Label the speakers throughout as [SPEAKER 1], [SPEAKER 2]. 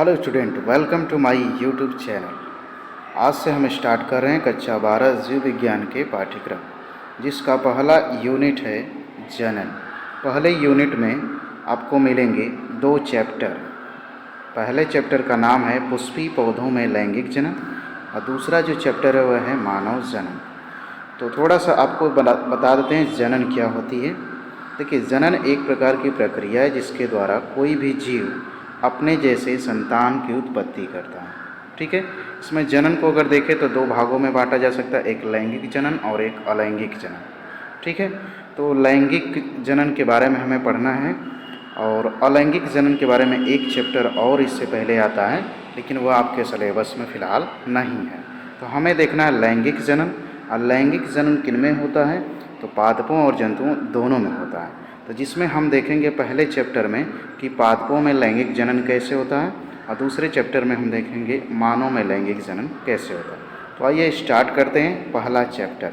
[SPEAKER 1] Hello student, welcome to my YouTube channel. आज से हम स्टार्ट कर रहे हैं कक्षा 12 जीव विज्ञान के पाठ्यक्रम, जिसका पहला यूनिट है जनन। पहले यूनिट में आपको मिलेंगे 2 चैप्टर। पहले चैप्टर का नाम है पुष्पीय पौधों में लैंगिक जनन और दूसरा जो चैप्टर है वह है मानव जनन। तो थोड़ा सा आपको बता देते हैं जनन क्या होती है। देखिए, जनन एक प्रकार की प्रक्रिया है जिसके द्वारा कोई भी जीव अपने जैसे संतान की उत्पत्ति करता है। ठीक है, इसमें जनन को अगर देखें तो 2 भागों में बांटा जा सकता है, एक लैंगिक जनन और एक अलैंगिक जनन। ठीक है, तो लैंगिक जनन के बारे में हमें पढ़ना है और अलैंगिक जनन के बारे में एक चैप्टर और इससे पहले आता है, लेकिन वह आपके सिलेबस में फ़िलहाल नहीं है। तो हमें देखना है लैंगिक जनन। अलैंगिक जनन किन में होता है? तो पादपों और जंतुओं दोनों में होता है। तो जिसमें हम देखेंगे पहले चैप्टर में कि पादपों में लैंगिक जनन कैसे होता है और दूसरे चैप्टर में हम देखेंगे मानव में लैंगिक जनन कैसे होता है। तो आइए स्टार्ट करते हैं पहला चैप्टर।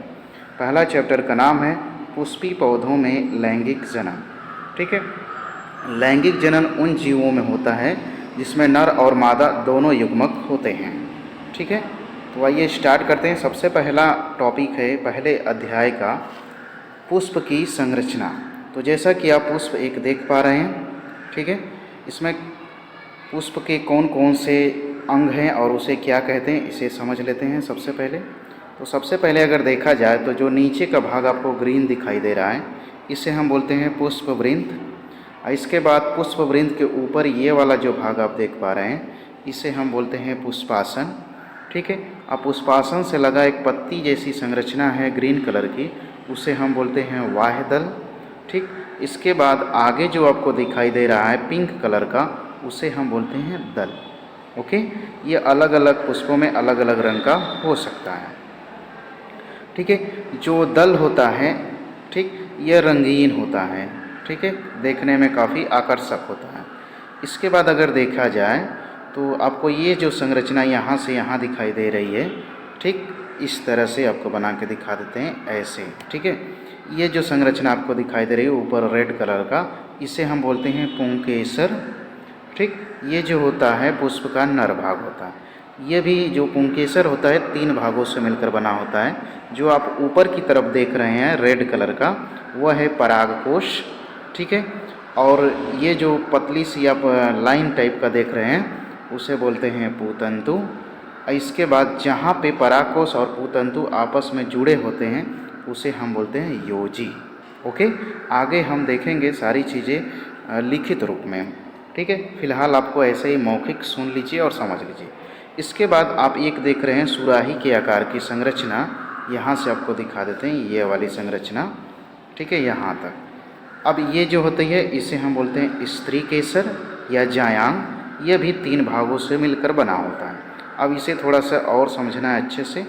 [SPEAKER 1] पहला चैप्टर का नाम है पुष्पीय पौधों में लैंगिक जनन। ठीक है, लैंगिक जनन उन जीवों में होता है जिसमें नर और मादा दोनों युग्मक होते हैं। ठीक है, तो आइए स्टार्ट करते हैं। सबसे पहला टॉपिक है पहले अध्याय का पुष्प की संरचना। तो जैसा कि आप पुष्प एक देख पा रहे हैं, ठीक है, इसमें पुष्प के कौन कौन से अंग हैं और उसे क्या कहते हैं इसे समझ लेते हैं सबसे पहले। तो सबसे पहले अगर देखा जाए तो जो नीचे का भाग आपको ग्रीन दिखाई दे रहा है इसे हम बोलते हैं पुष्पवृंत। इसके बाद पुष्पवृंत के ऊपर ये वाला जो भाग आप देख पा रहे हैं इसे हम बोलते हैं पुष्पासन। ठीक है, अब पुष्पासन से लगा एक पत्ती जैसी संरचना है ग्रीन कलर की, उसे हम बोलते हैं वाह्यदल। ठीक, इसके बाद आगे जो आपको दिखाई दे रहा है पिंक कलर का उसे हम बोलते हैं दल। ओके, ये अलग अलग पुष्पों में अलग अलग रंग का हो सकता है। ठीक है, जो दल होता है, ठीक, यह रंगीन होता है। ठीक है, देखने में काफ़ी आकर्षक होता है। इसके बाद अगर देखा जाए तो आपको ये जो संरचना यहाँ से यहाँ दिखाई दे रही है, ठीक, इस तरह से आपको बना के दिखा देते हैं ऐसे। ठीक है, ये जो संरचना आपको दिखाई दे रही है ऊपर रेड कलर का, इसे हम बोलते हैं पुंकेसर। ठीक, ये जो होता है पुष्प का नर भाग होता है। ये भी जो पुंकेसर होता है 3 भागों से मिलकर बना होता है। जो आप ऊपर की तरफ देख रहे हैं रेड कलर का वह है परागकोश। ठीक है, और ये जो पतली सी आप लाइन टाइप का देख रहे हैं उसे बोलते हैं पुतंतु। इसके बाद जहाँ पे परागकोश और पुतंतु आपस में जुड़े होते हैं उसे हम बोलते हैं योजी। ओके, आगे हम देखेंगे सारी चीज़ें लिखित रूप में। ठीक है, फिलहाल आपको ऐसे ही मौखिक सुन लीजिए और समझ लीजिए। इसके बाद आप एक देख रहे हैं सुराही के आकार की संरचना, यहाँ से आपको दिखा देते हैं ये वाली संरचना। ठीक है, यहाँ तक। अब ये जो होती है इसे हम बोलते हैं स्त्री केसर या जायांग। यह भी 3 भागों से मिलकर बना होता है। अब इसे थोड़ा सा और समझना है अच्छे से।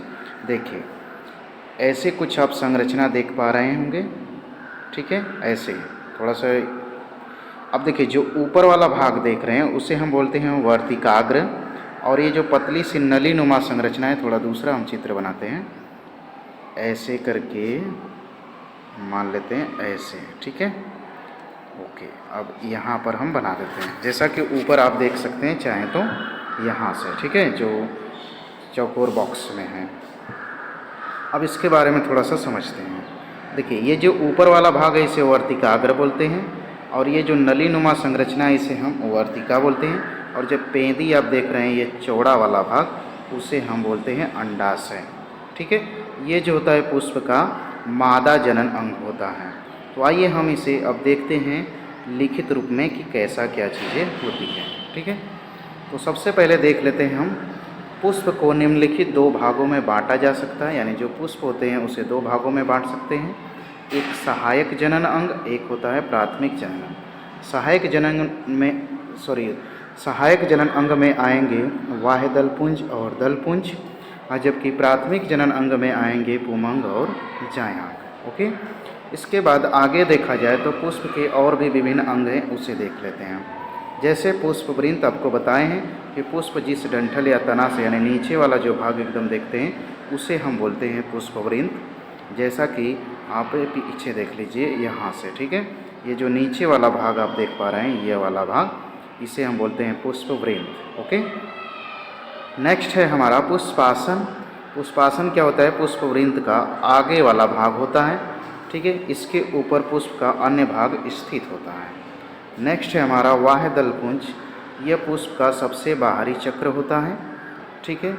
[SPEAKER 1] देखिए, ऐसे कुछ आप संरचना देख पा रहे होंगे। ठीक है, ऐसे थोड़ा सा। अब देखिए, जो ऊपर वाला भाग देख रहे हैं उसे हम बोलते हैं वर्तिकाग्र, और ये जो पतली सी नली नुमा संरचना है, थोड़ा दूसरा हम चित्र बनाते हैं ऐसे करके, मान लेते हैं ऐसे। ठीक है, ओके, अब यहाँ पर हम बना देते हैं जैसा कि ऊपर आप देख सकते हैं चाहें तो यहाँ से। ठीक है, जो चौकोर बॉक्स में है। अब इसके बारे में थोड़ा सा समझते हैं। देखिए, ये जो ऊपर वाला भाग है इसे वर्तिकाग्र बोलते हैं, और ये जो नली नुमा संरचना है इसे हम वर्तिका बोलते हैं, और जब पेंदी आप देख रहे हैं ये चौड़ा वाला भाग उसे हम बोलते हैं अंडाशय। ठीक है, ये जो होता है पुष्प का मादा जनन अंग होता है। तो आइए हम इसे अब देखते हैं लिखित रूप में कि कैसा क्या चीज़ें होती है। ठीक है, तो सबसे पहले देख लेते हैं हम पुष्प को निम्नलिखित 2 भागों में बांटा जा सकता है। यानी जो पुष्प होते हैं उसे 2 भागों में बांट सकते हैं, एक सहायक जनन अंग, एक होता है प्राथमिक जनन अंग। सहायक जनन अंग में आएंगे वाह्यदल पुंज और दल पुंज, और जबकि प्राथमिक जनन अंग में आएंगे पुमंग और जायांग। ओके, इसके बाद आगे देखा जाए तो पुष्प के और भी विभिन्न अंग हैं, उसे देख लेते हैं। जैसे पुष्पवृंत आपको बताए हैं कि पुष्प जिस डंठल या तना से, यानी नीचे वाला जो भाग एकदम देखते हैं उसे हम बोलते हैं पुष्पवृंत। जैसा कि आप पीछे देख लीजिए यहाँ से। ठीक है, ये जो नीचे वाला भाग आप देख पा रहे हैं ये वाला भाग, इसे हम बोलते हैं पुष्पवृंत। ओके, नेक्स्ट है हमारा पुष्पासन। पुष्पासन क्या होता है? पुष्पवृंत का आगे वाला भाग होता है, ठीक है, इसके ऊपर पुष्प का अन्य भाग स्थित होता है। नेक्स्ट है हमारा वाह्यदलपुंज। यह पुष्प का सबसे बाहरी चक्र होता है, ठीक है,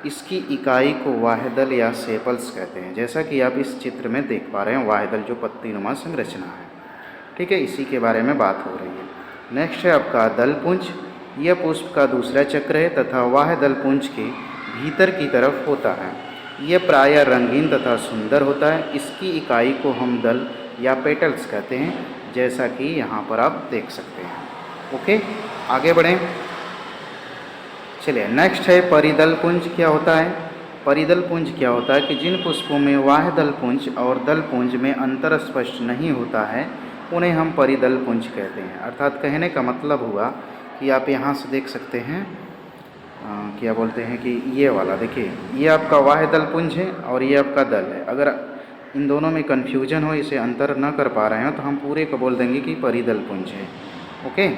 [SPEAKER 1] इसकी इकाई को वाह्यदल या सेपल्स कहते हैं, जैसा कि आप इस चित्र में देख पा रहे हैं, वाह्यदल जो पत्तीनुमा संरचना है, ठीक है, इसी के बारे में बात हो रही है। नेक्स्ट है आपका दलपुंज। यह पुष्प का दूसरा चक्र है तथा वाह्यदलपुंज के भीतर की तरफ होता है। यह प्रायः रंगीन तथा सुंदर होता है। इसकी इकाई को हम दल या पेटल्स कहते हैं, जैसा कि यहाँ पर आप देख सकते हैं। ओके, आगे बढ़ें। चलिए, नेक्स्ट है परिदलपुंज। क्या होता है? परिदलपुंज क्या होता है कि जिन पुष्पों में वाह्यदलपुंज और दलपुंज में अंतर स्पष्ट नहीं होता है, उन्हें हम परिदलपुंज कहते हैं। अर्थात कहने का मतलब हुआ कि आप यहाँ से देख सकते हैं, क्या बोलते हैं कि ये वाला देखिए, ये आपका वाह्यदलपुंज है और ये आपका दल है। अगर इन दोनों में कन्फ्यूजन हो, इसे अंतर न कर पा रहे हो, तो हम पूरे को बोल देंगे कि परिदलपुंज है। ओके,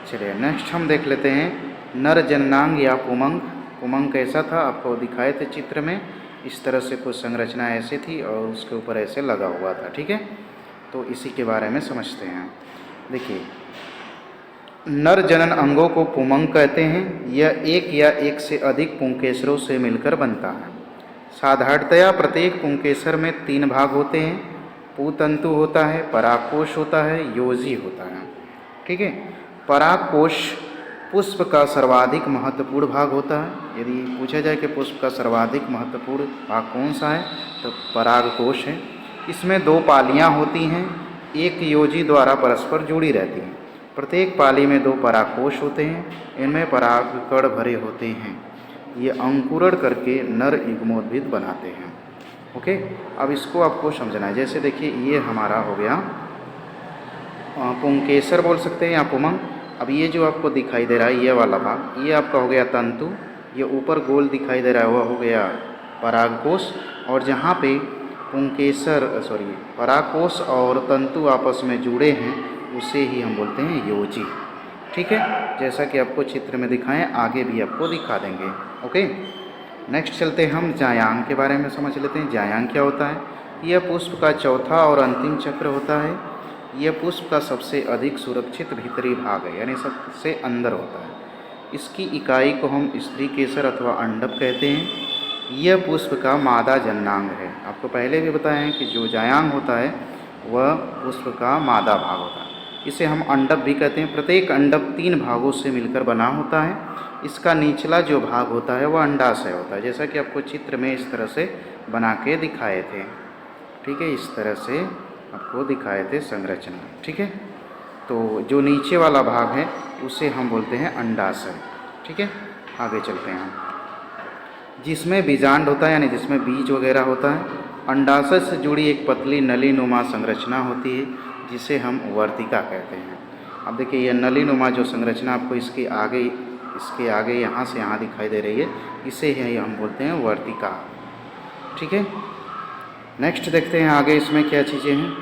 [SPEAKER 1] चलिए नेक्स्ट हम देख लेते हैं नर जननांग या पुमंग। पुमंग कैसा था आपको दिखाए थे चित्र में, इस तरह से कुछ संरचना ऐसी थी और उसके ऊपर ऐसे लगा हुआ था, ठीक है। तो इसी के बारे में समझते हैं। देखिए, नर जनन अंगों को पुमंग कहते हैं। यह एक या एक से अधिक पुंकेसरों से मिलकर बनता है। साधारणतया प्रत्येक पुंकेसर में 3 भाग होते हैं। पुतंतु होता है, परागकोश होता है, योजी होता है, ठीक है। परागकोश पुष्प का सर्वाधिक महत्वपूर्ण भाग होता है। यदि पूछा जाए कि पुष्प का सर्वाधिक महत्वपूर्ण भाग कौन सा है, तो परागकोश है। इसमें 2 पालियाँ होती हैं, एक योजी द्वारा परस्पर जुड़ी रहती हैं। प्रत्येक पाली में 2 परागकोश होते हैं, इनमें परागकण भरे होते हैं। ये अंकुरण करके नर युग्मोद्भिद बनाते हैं। ओके, अब इसको आपको समझना है। जैसे देखिए, ये हमारा हो गया पुंकेसर बोल सकते हैं या पुमंग। अब ये जो आपको दिखाई दे रहा है, ये वाला भाग, ये आपका हो गया तंतु। ये ऊपर गोल दिखाई दे रहा है, वह हो गया परागकोश। और जहाँ पे परागकोश और तंतु आपस में जुड़े हैं, उसे ही हम बोलते हैं योजी, ठीक है। जैसा कि आपको चित्र में दिखाएं, आगे भी आपको दिखा देंगे। ओके, नेक्स्ट चलते हम जायांग के बारे में समझ लेते हैं। जायांग क्या होता है? यह पुष्प का चौथा और अंतिम चक्र होता है। यह पुष्प का सबसे अधिक सुरक्षित भीतरी भाग है, यानी सबसे अंदर होता है। इसकी इकाई को हम स्त्री केसर अथवा अंडप कहते हैं। यह पुष्प का मादा जननांग है। आपको पहले भी बताया है कि जो जायांग होता है वह पुष्प का मादा भाग होता है। इसे हम अंडप भी कहते हैं। प्रत्येक अंडप 3 भागों से मिलकर बना होता है। इसका निचला जो भाग होता है वह अंडाशय होता है, जैसा कि आपको चित्र में इस तरह से बना के दिखाए थे, ठीक है। इस तरह से आपको दिखाए थे संरचना, ठीक है। तो जो नीचे वाला भाग है उसे हम बोलते हैं अंडाशय, ठीक है। आगे चलते हैं हम, जिसमें बीजांड होता है, यानी जिसमें बीज वगैरह होता है। अंडाशय से जुड़ी एक पतली नलीनुमा संरचना होती है, जिसे हम वर्तिका कहते हैं। अब देखिए, यह नलीनुमा जो संरचना आपको इसके आगे यहाँ से यहाँ दिखाई दे रही है, इसे ही हम बोलते हैं वर्तिका, ठीक है। नेक्स्ट देखते हैं आगे इसमें क्या चीज़ें हैं।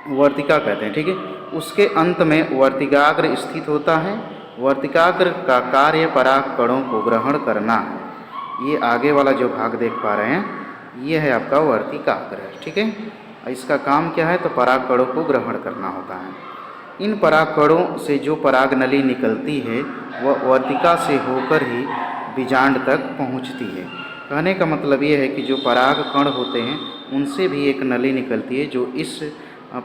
[SPEAKER 1] वर्तिका कहते हैं, ठीक है। उसके अंत में वर्तिकाग्र स्थित होता है। वर्तिकाग्र का कार्य परागकणों को ग्रहण करना है। ये आगे वाला जो भाग देख पा रहे हैं, ये है आपका वर्तिकाग्र, ठीक है। इसका काम क्या है? तो परागकणों को ग्रहण करना होता है। इन परागकणों से जो पराग नली निकलती है वह वर्तिका से होकर ही बीजांड तक पहुंचती है। कहने का मतलब ये है कि जो पराग कण होते हैं उनसे भी एक नली निकलती है, जो इस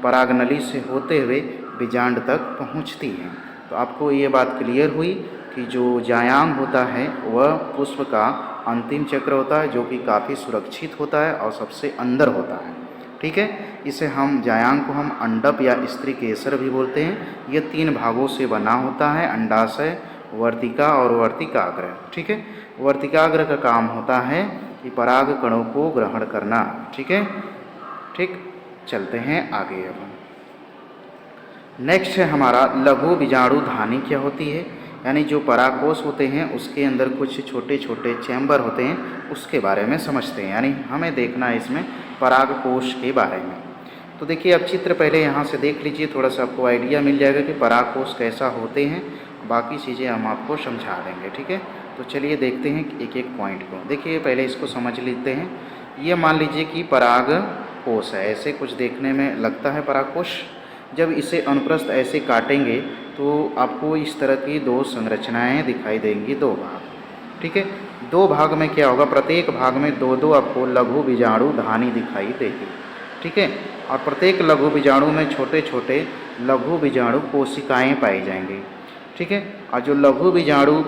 [SPEAKER 1] पराग नली से होते हुए बीजांड तक पहुंचती है। तो आपको ये बात क्लियर हुई कि जो जायांग होता है वह पुष्प का अंतिम चक्र होता है, जो कि काफ़ी सुरक्षित होता है और सबसे अंदर होता है, ठीक है। इसे हम जायांग को हम अंडप या स्त्री केसर भी बोलते हैं। ये 3 भागों से बना होता है, अंडाशय, वर्तिका और वर्तिकाग्र, ठीक है। वर्तिकाग्र का काम होता है कि पराग कणों को ग्रहण करना, ठीक है। ठीक, चलते हैं आगे। अब नेक्स्ट है हमारा लघु बीजाणु धानी। क्या होती है? यानी जो परागकोश होते हैं उसके अंदर कुछ छोटे छोटे चैम्बर होते हैं, उसके बारे में समझते हैं। यानी हमें देखना है इसमें परागकोश के बारे में। तो देखिए अब चित्र पहले यहाँ से देख लीजिए, थोड़ा सा आपको आइडिया मिल जाएगा कि परागकोश कैसा होते हैं। बाकी चीज़ें हम आपको समझा देंगे, ठीक है। तो चलिए देखते हैं एक एक पॉइंट को। देखिए पहले इसको समझ लेते हैं। ये मान लीजिए कि परागकोश है, ऐसे कुछ देखने में लगता है परागकोश। जब इसे अनुप्रस्थ ऐसे काटेंगे तो आपको इस तरह की दो संरचनाएं दिखाई देंगी, दो भाग, ठीक है। दो भाग में क्या होगा, प्रत्येक भाग में दो दो आपको लघु बीजाणु धानी दिखाई देगी, ठीक है। और प्रत्येक लघु बीजाणु में छोटे छोटे लघु बीजाणु कोशिकाएं पाई जाएंगी, ठीक है। और जो लघु बीजाणु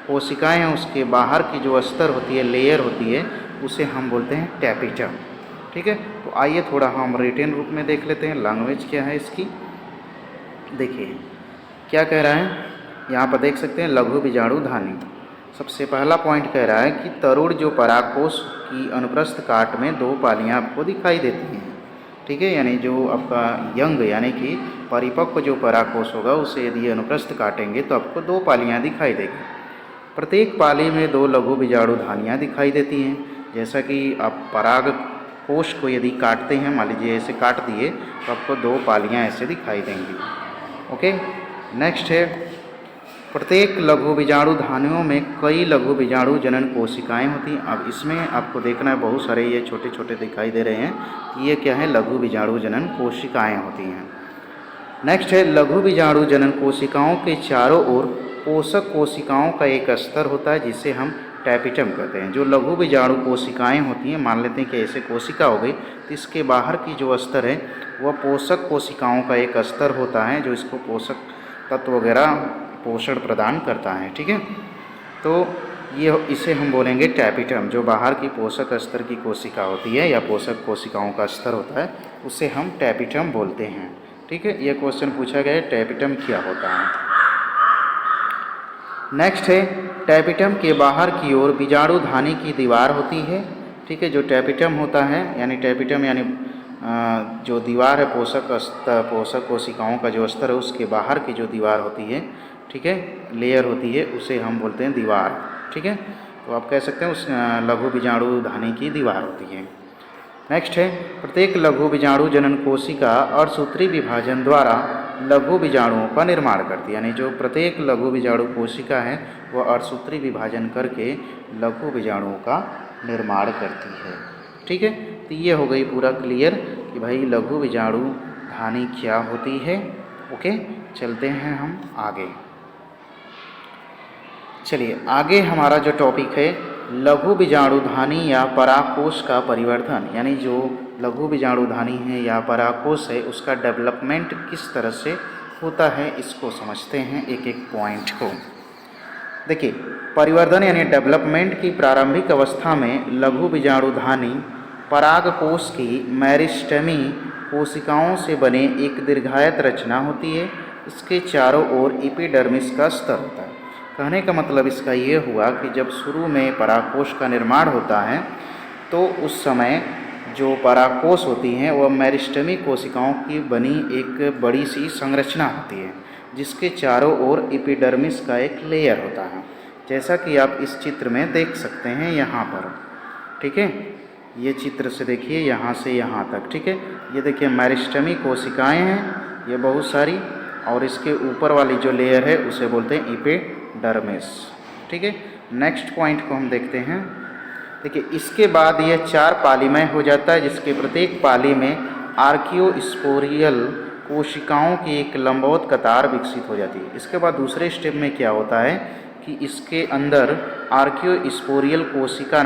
[SPEAKER 1] कोशिकाएं हैं उसके बाहर की जो अस्तर होती है, लेयर होती है, उसे हम बोलते हैं टैपिटम, ठीक है। तो आइए थोड़ा हम रिटेन रूप में देख लेते हैं लैंग्वेज क्या है इसकी। देखिए क्या कह रहा है, यहाँ पर देख सकते हैं लघु बीजाणु धानी। सबसे पहला पॉइंट कह रहा है कि तरुण जो परागकोश की अनुप्रस्थ काट में दो पालियाँ आपको दिखाई देती हैं, ठीक है। यानी जो आपका यंग यानी कि परिपक्व जो परागकोश होगा उसे यदि अनुप्रस्थ काटेंगे तो आपको दो पालियाँ दिखाई देगी। प्रत्येक पाली में दो लघु बीजाणु धानियाँ दिखाई देती हैं। जैसा कि आप परागकोश को यदि काटते हैं, मान लीजिए ऐसे काट दिए तो आपको दो पालियाँ ऐसे दिखाई देंगी, ओके। नेक्स्ट है, प्रत्येक लघु बीजाणु धानियों में कई लघु बीजाणु जनन कोशिकाएं होती हैं। अब इसमें आपको देखना है बहुत सारे ये छोटे छोटे दिखाई दे रहे हैं कि ये क्या है, लघु बीजाणु जनन कोशिकाएं होती हैं। नेक्स्ट है, लघु बीजाणु जनन कोशिकाओं के चारों ओर पोषक कोशिकाओं का एक स्तर होता है जिसे हम टैपिटम कहते हैं। जो लघु बीजाणु कोशिकाएं होती हैं, मान लेते हैं कि ऐसे कोशिका हो गई, तो इसके बाहर की जो स्तर है वह पोषक कोशिकाओं का एक स्तर होता है जो इसको पोषक तत्व वगैरह पोषण प्रदान करता है, ठीक है। तो ये इसे हम बोलेंगे टैपिटम। जो बाहर की पोषक स्तर की कोशिका होती है या पोषक कोशिकाओं का स्तर होता है उसे हम टैपिटम बोलते हैं, ठीक है। ये क्वेश्चन पूछा गया है टैपिटम क्या होता है। नेक्स्ट है, टैपिटम के बाहर की ओर बीजाणु धानी की दीवार होती है, ठीक है। जो टैपिटम होता है यानी टैपिटम यानी जो दीवार है पोषक कोशिकाओं का जो स्तर है उसके बाहर की जो दीवार होती है, ठीक है, लेयर होती है, उसे हम बोलते हैं दीवार, ठीक है। तो आप कह सकते हैं उस लघु बीजाणु धानी की दीवार होती है। नेक्स्ट है, प्रत्येक लघु बीजाणु जनन कोशिका अर्धसूत्री विभाजन द्वारा लघु बीजाणुओं का निर्माण करती है। यानी जो प्रत्येक लघु बीजाणु कोशिका है वह अर्धसूत्री विभाजन करके लघु बीजाणुओं का निर्माण करती है, ठीक है। तो ये हो गई पूरा क्लियर कि भाई लघु बीजाणु धानी क्या होती है, ओके। चलते हैं हम आगे। चलिए आगे हमारा जो टॉपिक है लघु बीजाणु धानी या परागकोश का परिवर्धन, यानी जो लघु बीजाणु धानी है या परागकोश है उसका डेवलपमेंट किस तरह से होता है, इसको समझते हैं एक एक पॉइंट को। देखिए परिवर्धन यानी डेवलपमेंट की प्रारंभिक अवस्था में लघु बीजाणु धानी परागकोश की मेरिस्टेमी कोशिकाओं से बने एक दीर्घायत रचना होती है। इसके चारों ओर एपिडर्मिस का स्तर होता है। कहने का मतलब इसका ये हुआ कि जब शुरू में परागकोश का निर्माण होता है तो उस समय जो परागकोश होती हैं वह मेरिस्टेमी कोशिकाओं की बनी एक बड़ी सी संरचना होती है जिसके चारों ओर एपिडर्मिस का एक लेयर होता है, जैसा कि आप इस चित्र में देख सकते हैं यहाँ पर, ठीक है। ये चित्र से देखिए यहाँ से यहाँ तक, ठीक है। ये देखिए मेरिस्टेमी कोशिकाएं हैं ये बहुत सारी, और इसके ऊपर वाली जो लेयर है उसे बोलते हैं एपिडर्मिस, ठीक है। नेक्स्ट पॉइंट को हम देखते हैं। देखिए इसके बाद यह चार पालीमय हो जाता है जिसके प्रत्येक पाली में आर्कियोस्पोरियल कोशिकाओं की एक लंबवत कतार विकसित हो जाती है। इसके बाद दूसरे स्टेप में क्या होता है कि इसके अंदर आर्कियोस्पोरियल कोशिका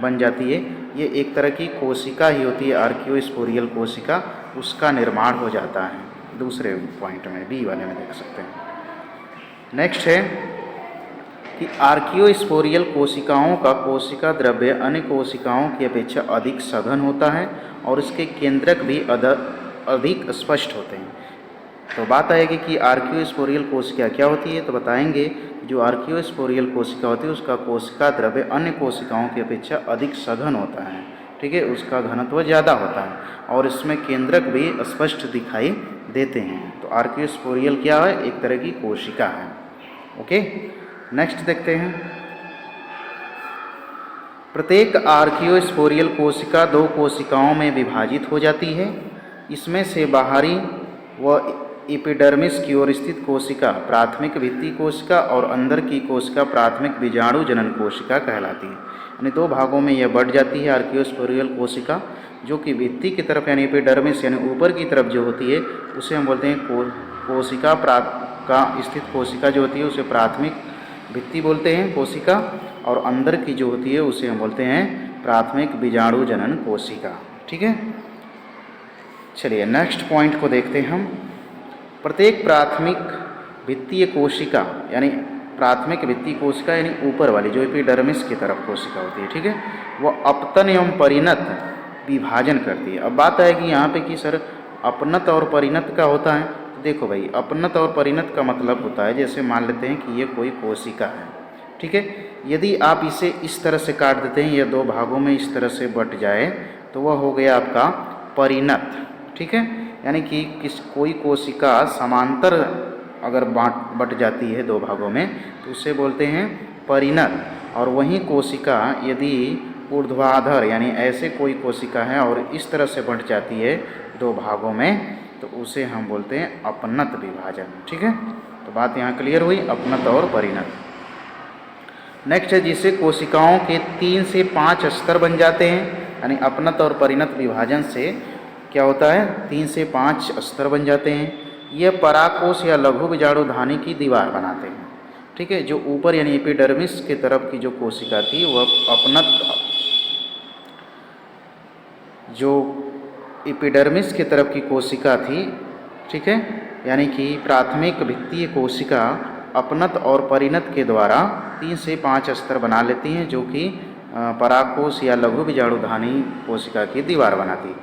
[SPEAKER 1] बन जाती है। ये एक तरह की कोशिका ही होती है आर्कियोस्पोरियल कोशिका, उसका निर्माण हो जाता है। दूसरे पॉइंट में बी वाले में देख सकते हैं। नेक्स्ट है कि आर्कियोस्पोरियल कोशिकाओं का कोशिका द्रव्य अन्य कोशिकाओं की अपेक्षा अधिक सघन होता है और इसके केंद्रक भी अधिक स्पष्ट होते हैं। तो बात आएगी कि आर्कियोस्पोरियल कोशिका क्या होती है, तो बताएंगे जो आर्कियोस्पोरियल कोशिका होती है उसका कोशिका द्रव्य अन्य कोशिकाओं की अपेक्षा अधिक सघन होता है, ठीक है, उसका घनत्व ज़्यादा होता है और इसमें केंद्रक भी स्पष्ट दिखाई देते हैं। तो आर्कियोस्पोरियल क्या है, एक तरह की कोशिका है, ओके। नेक्स्ट देखते हैं। प्रत्येक आर्कियोस्पोरियल कोशिका दो कोशिकाओं में विभाजित हो जाती है। इसमें से बाहरी व एपिडर्मिस की ओर स्थित कोशिका प्राथमिक भित्ति कोशिका और अंदर की कोशिका प्राथमिक बीजाणु जनन कोशिका कहलाती है। यानी दो भागों में यह बढ़ जाती है। आर्कियोस्पोरियल कोशिका जो कि भित्ति की तरफ यानी एपिडर्मिस यानी ऊपर की तरफ जो होती है उसे हम बोलते हैं कोशिका का स्थित कोशिका जो होती है उसे प्राथमिक भित्ति बोलते हैं कोशिका, और अंदर की जो होती है उसे हम बोलते हैं प्राथमिक बीजाणु जनन कोशिका। ठीक है, चलिए नेक्स्ट पॉइंट को देखते हैं हम। प्रत्येक प्राथमिक भित्तीय कोशिका यानी प्राथमिक भित्तीय कोशिका यानी ऊपर वाली जो एपिडर्मिस की तरफ कोशिका होती है, ठीक है, वह अपतन एवं परिणत विभाजन करती है। अब बात आएगी यहाँ पे कि सर अपनत और परिणत का होता है। तो देखो भाई, अपनत और परिणत का मतलब होता है, जैसे मान लेते हैं कि ये कोई कोशिका है, ठीक है, यदि आप इसे इस तरह से काट देते हैं, ये दो भागों में इस तरह से बट जाए तो वह हो गया आपका परिणत। ठीक है, यानी कि कोई कोशिका समांतर अगर बट जाती है दो भागों में तो उसे बोलते हैं परिणत। और वहीं कोशिका यदि ऊर्ध्वाधर यानी ऐसे कोई कोशिका है और इस तरह से बट जाती है दो भागों में तो उसे हम बोलते हैं अपनत विभाजन। ठीक है, तो बात यहाँ क्लियर हुई, अपनत और परिणत। नेक्स्ट है जिससे कोशिकाओं के 3 से 5 स्तर बन जाते हैं, यानी अपनत और परिणत विभाजन से क्या होता है 3 से 5 स्तर बन जाते हैं। यह पराकोश या लघु बीजाणुधानी की दीवार बनाते हैं। ठीक है, जो ऊपर यानी एपिडर्मिस के तरफ की जो कोशिका थी वह अपनत, जो एपिडर्मिस के तरफ की कोशिका थी, ठीक है, यानी कि प्राथमिक भित्तीय कोशिका अपनत और परिणत के द्वारा 3 से 5 स्तर बना लेती हैं, जो कि पराकोश या लघु बीजाणुधानी कोशिका की दीवार बनाती।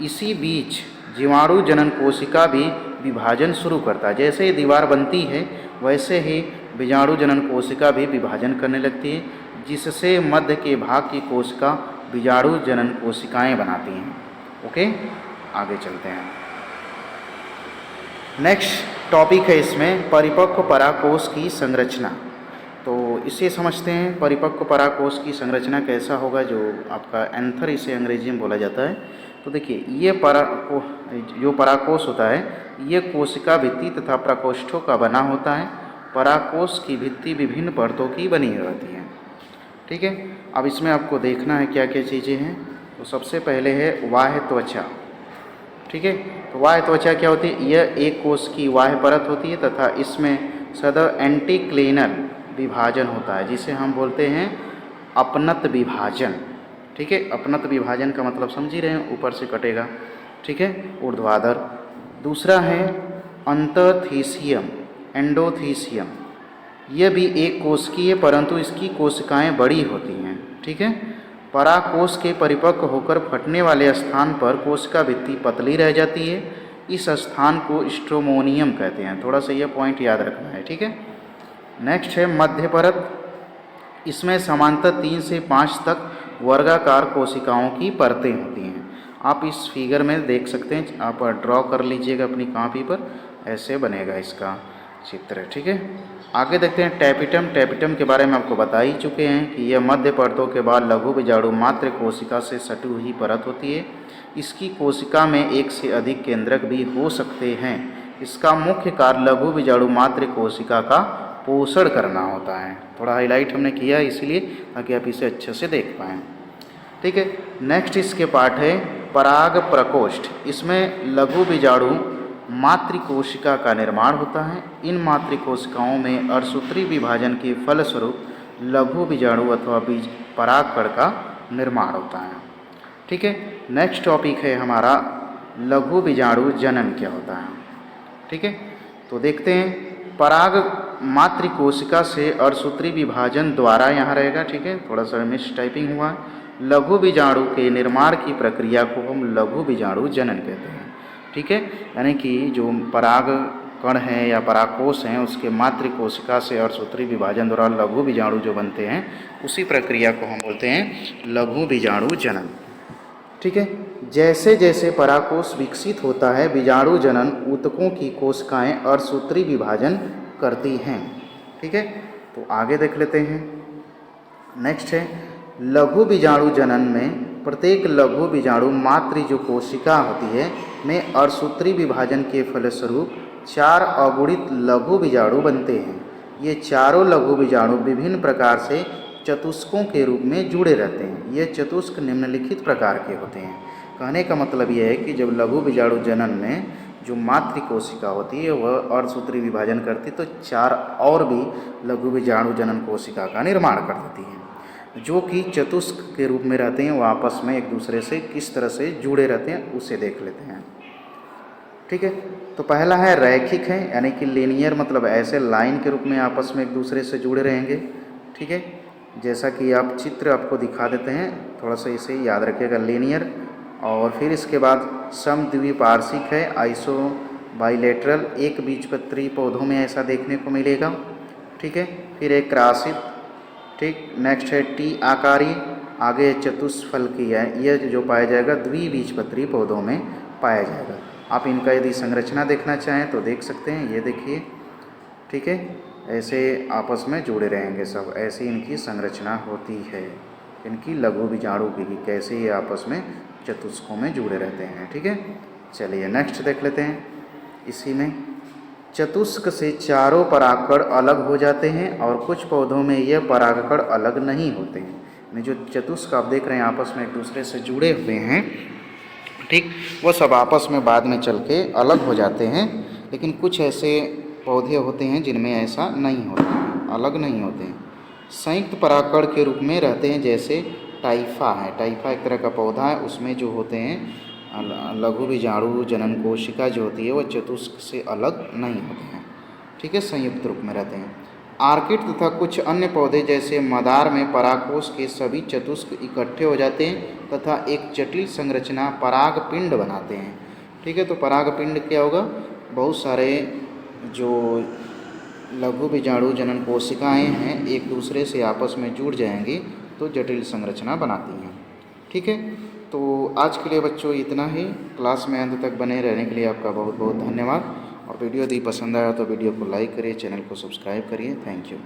[SPEAKER 1] इसी बीच जीवाणु जनन कोशिका भी विभाजन शुरू करता है। जैसे ही दीवार बनती है वैसे ही बीजाणु जनन कोशिका भी विभाजन करने लगती है, जिससे मध्य के भाग की कोशिका बीजाणु जनन कोशिकाएं बनाती हैं। ओके, आगे चलते हैं। नेक्स्ट टॉपिक है इसमें परिपक्व पराकोश की संरचना। तो इसे समझते हैं, परिपक्व पराकोश की संरचना कैसा होगा, जो आपका एंथर इसे अंग्रेजी में बोला जाता है। तो देखिए, ये जो पराकोश होता है ये कोशिका भित्ति तथा प्रकोष्ठों का बना होता है। पराकोश की भित्ति विभिन्न परतों की बनी रहती है। ठीक है, अब इसमें आपको देखना है क्या क्या चीज़ें हैं। तो सबसे पहले है बाह्य त्वचा। ठीक है, तो बाह्य त्वचा क्या होती है, यह एक कोश की बाह्य परत होती है तथा इसमें सदैव एंटीक्लीनल विभाजन होता है, जिसे हम बोलते हैं अपनत विभाजन। ठीक है, अपनत विभाजन का मतलब समझ ही रहे हैं, ऊपर से कटेगा। ठीक है, ऊर्ध्वाधर। दूसरा है अंतथीसियम, एंडोथीसियम। यह भी एक कोशिकीय है परंतु इसकी कोशिकाएं बड़ी होती हैं। ठीक है, पराकोश के परिपक्व होकर फटने वाले स्थान पर कोशिका भित्ति पतली रह जाती है। इस स्थान को स्ट्रोमोनियम कहते हैं। थोड़ा सा यह पॉइंट याद रखना है। ठीक है, नेक्स्ट है मध्य परत। इसमें समांतर 3 से 5 तक वर्गाकार कोशिकाओं की परतें होती हैं। आप इस फिगर में देख सकते हैं, आप ड्रॉ कर लीजिएगा अपनी कॉपी पर, ऐसे बनेगा इसका चित्र। ठीक है, आगे देखते हैं टैपिटम। टैपिटम के बारे में आपको बता ही चुके हैं कि यह मध्य परतों के बाद लघु बीजाणु मात्र कोशिका से सटी हुई परत होती है। इसकी कोशिका में एक से अधिक केंद्रक भी हो सकते हैं। इसका मुख्य कार्य लघु बीजाणु मात्र कोशिका का पोषण करना होता है। थोड़ा हाईलाइट हमने किया है इसीलिए, ताकि आप इसे अच्छे से देख पाएँ। ठीक है, नेक्स्ट इसके पार्ट है पराग प्रकोष्ठ। इसमें लघु बीजाणु मातृकोशिका का निर्माण होता है। इन मातृकोशिकाओं में अर्धसूत्री विभाजन के फलस्वरूप लघु बीजाणु अथवा बीज परागकण का निर्माण होता है। ठीक है, नेक्स्ट टॉपिक है हमारा लघु बीजाणु जनन क्या होता है। ठीक है, तो देखते हैं पराग मातृकोशिका से अर्धसूत्री विभाजन द्वारा यहाँ रहेगा। ठीक है, थोड़ा सा मिस टाइपिंग हुआ है। लघु बीजाणु के निर्माण की प्रक्रिया को हम लघु बीजाणु जनन कहते हैं। ठीक है, यानी कि जो पराग कण है या परागकोश हैं उसके मातृकोशिका से अर्धसूत्री विभाजन द्वारा लघु बीजाणु जो बनते हैं उसी प्रक्रिया को हम बोलते हैं लघु बीजाणु जनन। ठीक है, जैसे जैसे परागकोश विकसित होता है बीजाणु जनन ऊतकों की कोशिकाएं अर्धसूत्री विभाजन करती हैं। ठीक है, तो आगे देख लेते हैं। नेक्स्ट है लघु बीजाणु जनन में प्रत्येक लघु बीजाणु मातृ जो कोशिका होती है में अर्धसूत्री विभाजन के फलस्वरूप 4 अगुणित लघु बीजाणु बनते हैं। ये चारों लघु बीजाणु विभिन्न प्रकार से चतुष्कों के रूप में जुड़े रहते हैं। ये चतुष्क निम्नलिखित प्रकार के होते हैं। कहने का मतलब यह है कि जब लघु बीजाणु जनन में जो मातृ कोशिका होती है वह अर्धसूत्री विभाजन करती तो 4 और भी लघु बीजाणु जनन कोशिका का निर्माण कर देती है, जो कि चतुष्क के रूप में रहते हैं। वो आपस में एक दूसरे से किस तरह से जुड़े रहते हैं उसे देख लेते हैं। ठीक है, तो पहला है रैखिक है, यानी कि लीनियर, मतलब ऐसे लाइन के रूप में आपस में एक दूसरे से जुड़े रहेंगे। ठीक है, जैसा कि आप चित्र आपको दिखा देते हैं, थोड़ा सा इसे याद रखिएगा, लीनियर। और फिर इसके बाद समद्विपार्श्विक है, आइसो बाइलेटरल, एक बीजपत्री पौधों में ऐसा देखने को मिलेगा। ठीक है, फिर एक क्रासित। ठीक, नेक्स्ट है टी आकारी, आगे चतुष्फलकी है, यह जो पाया जाएगा द्विबीजपत्री पौधों में पाया जाएगा। आप इनका यदि संरचना देखना चाहें तो देख सकते हैं, ये देखिए। ठीक है, ऐसे आपस में जुड़े रहेंगे सब, ऐसी इनकी संरचना होती है, इनकी लघु बीजाणु की, कैसे ये आपस में चतुष्कों में जुड़े रहते हैं। ठीक है, चलिए नेक्स्ट देख लेते हैं। इसी में चतुष्क से चारों परागकण अलग हो जाते हैं और कुछ पौधों में यह परागकण अलग नहीं होते हैं। यानी जो चतुष्क आप देख रहे हैं आपस में एक दूसरे से जुड़े हुए हैं, ठीक, वो सब आपस में बाद में चल के अलग हो जाते हैं। लेकिन कुछ ऐसे पौधे होते हैं जिनमें ऐसा नहीं होता, अलग नहीं होते हैं, संयुक्त परागकण के रूप में रहते हैं। जैसे टाइफा है, टाइफा एक तरह का पौधा है, उसमें जो होते हैं लघु बीजाणु जनन कोशिका जो होती है वह चतुष्क से अलग नहीं होते हैं। ठीक है, संयुक्त रूप में रहते हैं। आर्किड तथा कुछ अन्य पौधे जैसे मदार में परागकोश के सभी चतुष्क इकट्ठे हो जाते हैं तथा एक जटिल संरचना परागपिंड बनाते हैं। ठीक है, तो परागपिंड क्या होगा, बहुत सारे जो लघु बीजाणु जनन कोशिकाएं हैं एक दूसरे से आपस में जुड़ जाएंगी तो जटिल संरचना बनाती हैं। ठीक है, तो आज के लिए बच्चों इतना ही। क्लास में अंत तक बने रहने के लिए आपका बहुत बहुत धन्यवाद। और वीडियो यदि पसंद आया तो वीडियो को लाइक करिए, चैनल को सब्सक्राइब करिए। Thank you.